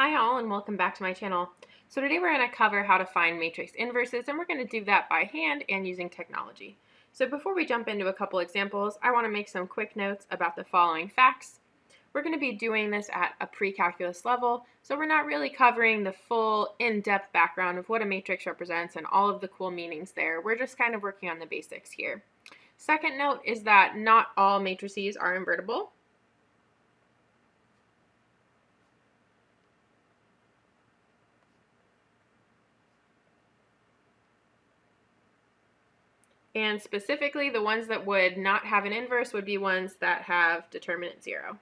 Hi all and welcome back to my channel. So today we're going to cover how to find matrix inverses, and we're going to do that by hand and using technology. So before we jump into a couple examples, I want to make some quick notes about the following facts. We're going to be doing this at a pre-calculus level, so we're not really covering the full in-depth background of what a matrix represents and all of the cool meanings there. We're just kind of working on the basics here. Second note is that not all matrices are invertible. And specifically, the ones that would not have an inverse would be ones that have determinant 0.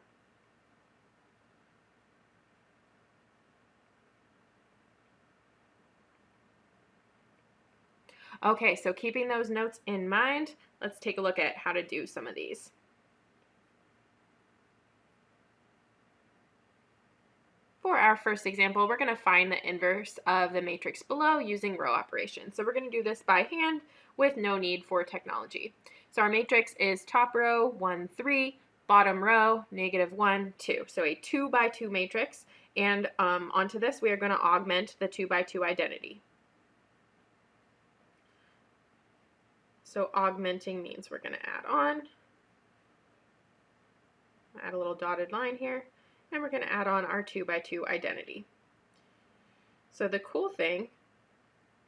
Okay, so keeping those notes in mind, let's take a look at how to do some of these. For our first example, we're going to find the inverse of the matrix below using row operations. So we're going to do this by hand with no need for technology. So our matrix is top row 1, 3, bottom row -1, 2. So a 2 by 2 matrix, and onto this we are going to augment the 2 by 2 identity. So augmenting means we're going to add on, add a little dotted line here, and we're going to add on our 2 by 2 identity. So the cool thing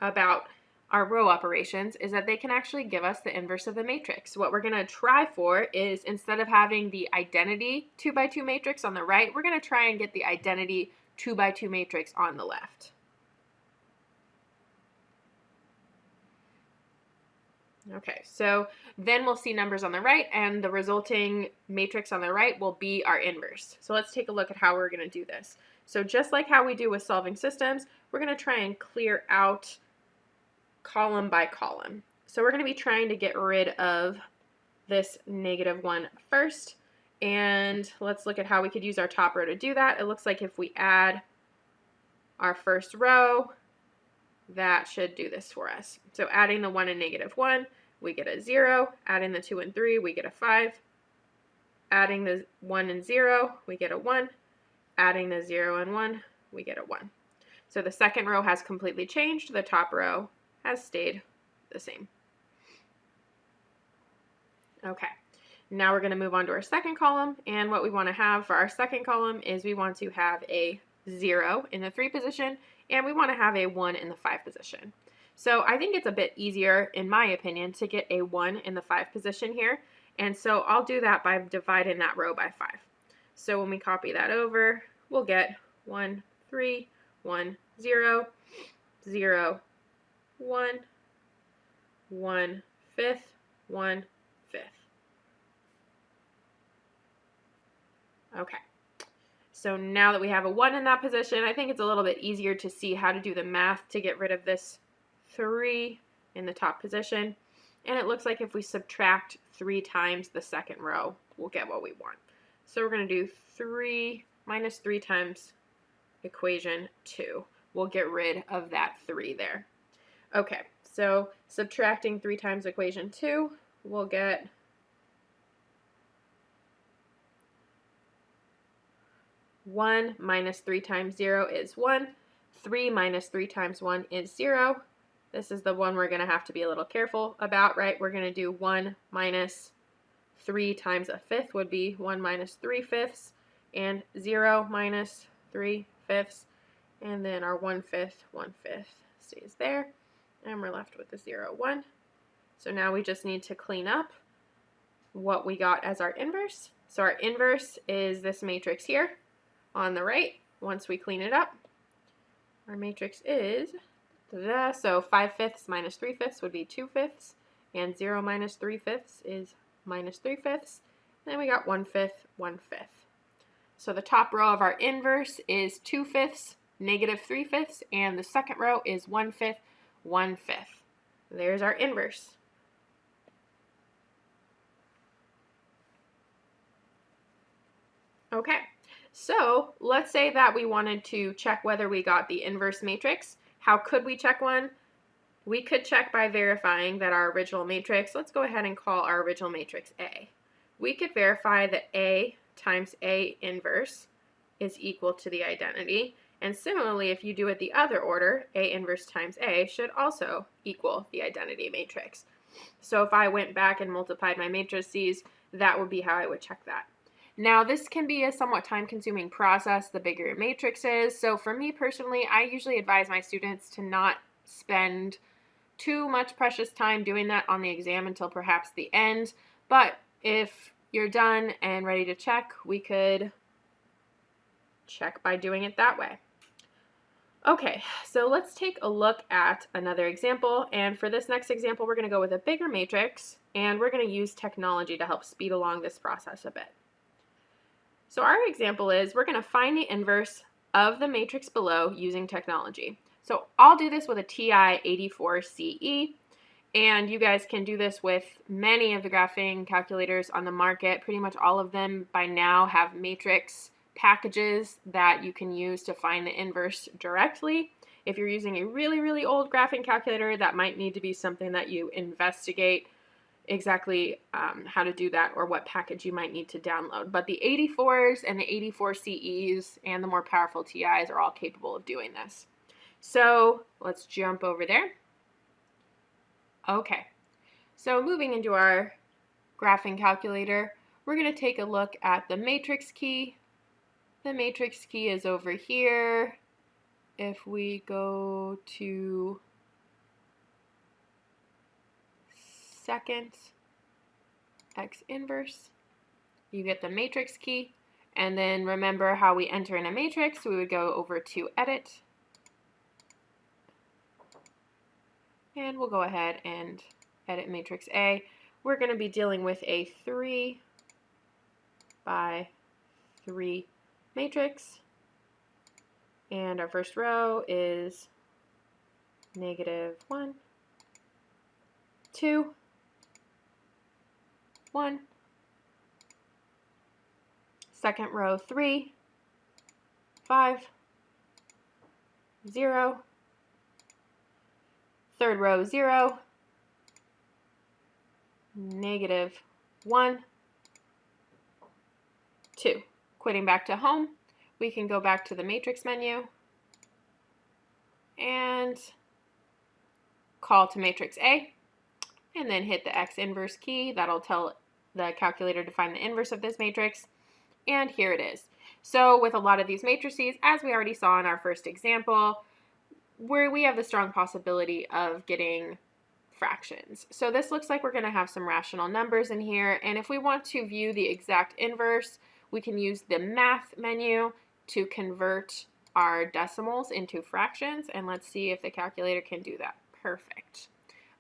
about our row operations is that they can actually give us the inverse of the matrix. What we're going to try for is, instead of having the identity 2 by 2 matrix on the right, we're going to try and get the identity 2 by 2 matrix on the left. Okay, so then we'll see numbers on the right, and the resulting matrix on the right will be our inverse. So let's take a look at how we're going to do this. So just like how we do with solving systems, we're going to try and clear out column by column. So we're going to be trying to get rid of this -1 first, and let's look at how we could use our top row to do that. It looks like if we add our first row, that should do this for us. So adding the 1 and -1, we get a 0. Adding the 2 and 3, we get a 5. Adding the 1 and 0, we get a 1. Adding the 0 and 1, we get a 1. So the second row has completely changed. The top row has stayed the same. Okay, now we're going to move on to our second column, and what we want to have for our second column is we want to have a 0 in the 3 position, and we want to have a 1 in the 5 position. So I think it's a bit easier, in my opinion, to get a 1 in the 5 position here, and so I'll do that by dividing that row by 5. So when we copy that over, we'll get 1, 3, 1, 0, 0, 1, 1, 5th, 1, 5th. Okay. So now that we have a 1 in that position, I think it's a little bit easier to see how to do the math to get rid of this 3 in the top position. And it looks like if we subtract 3 times the second row, we'll get what we want. So we're going to do 3 minus 3 times equation 2. We'll get rid of that 3 there. Okay, so subtracting 3 times equation 2, we'll get 1 minus 3 times 0 is 1. 3 minus 3 times 1 is 0. This is the one we're going to have to be a little careful about, right? We're going to do 1 minus 3 times a fifth would be 1 minus 3/5, and 0 minus 3/5, and then our 1/5, 1/5 stays there, and we're left with the 0, 1. So now we just need to clean up what we got as our inverse. So our inverse is this matrix here on the right. Once we clean it up, our matrix is, so 5/5 minus 3/5 would be 2/5, and 0 minus 3/5 is minus 3/5. Then we got 1/5, 1/5. So the top row of our inverse is 2/5, -3/5, and the second row is 1/5, 1/5. There's our inverse. Okay. So let's say that we wanted to check whether we got the inverse matrix. How could we check one? We could check by verifying that our original matrix, let's go ahead and call our original matrix A. We could verify that A times A inverse is equal to the identity, And similarly, if you do it the other order, A inverse times A should also equal the identity matrix. So if I went back and multiplied my matrices, that would be how I would check that. Now, this can be a somewhat time-consuming process the bigger your matrix is. So for me personally, I usually advise my students to not spend too much precious time doing that on the exam until perhaps the end. But if you're done and ready to check, we could check by doing it that way. Okay, so let's take a look at another example. And for this next example, we're going to go with a bigger matrix, and we're going to use technology to help speed along this process a bit. So our example is we're going to find the inverse of the matrix below using technology. So I'll do this with a TI-84CE, and you guys can do this with many of the graphing calculators on the market. Pretty much all of them by now have matrix packages that you can use to find the inverse directly. If you're using a really, really old graphing calculator, that might need to be something that you investigate exactly how to do that or what package you might need to download. But the 84s and the 84CEs and the more powerful TIs are all capable of doing this. So let's jump over there. Okay, so moving into our graphing calculator, we're going to take a look at the matrix key. The matrix key is over here. If we go to second x inverse, you get the matrix key. And then remember how we enter in a matrix, we would go over to edit. And we'll go ahead and edit matrix A. We're going to be dealing with a 3 by 3 matrix. And our first row is -1, 2, 1. Second row 3, 5, 0. Third row 0, -1, 2. Quitting back to home, we can go back to the matrix menu and call to matrix A, and then hit the X inverse key. That'll tell the calculator to find the inverse of this matrix, and here it is. So with a lot of these matrices, as we already saw in our first example, where we have the strong possibility of getting fractions. So this looks like we're going to have some rational numbers in here, and if we want to view the exact inverse, we can use the math menu to convert our decimals into fractions, and let's see if the calculator can do that. Perfect.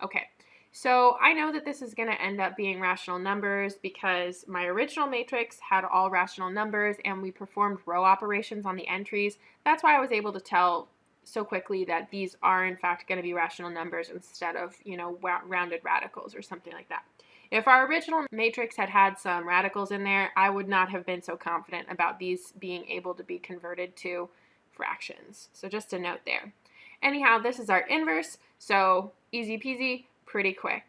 Okay, so I know that this is going to end up being rational numbers because my original matrix had all rational numbers and we performed row operations on the entries. That's why I was able to tell so quickly that these are in fact going to be rational numbers instead of, rounded radicals or something like that. If our original matrix had had some radicals in there, I would not have been so confident about these being able to be converted to fractions. So just a note there. Anyhow, this is our inverse, so easy peasy, pretty quick.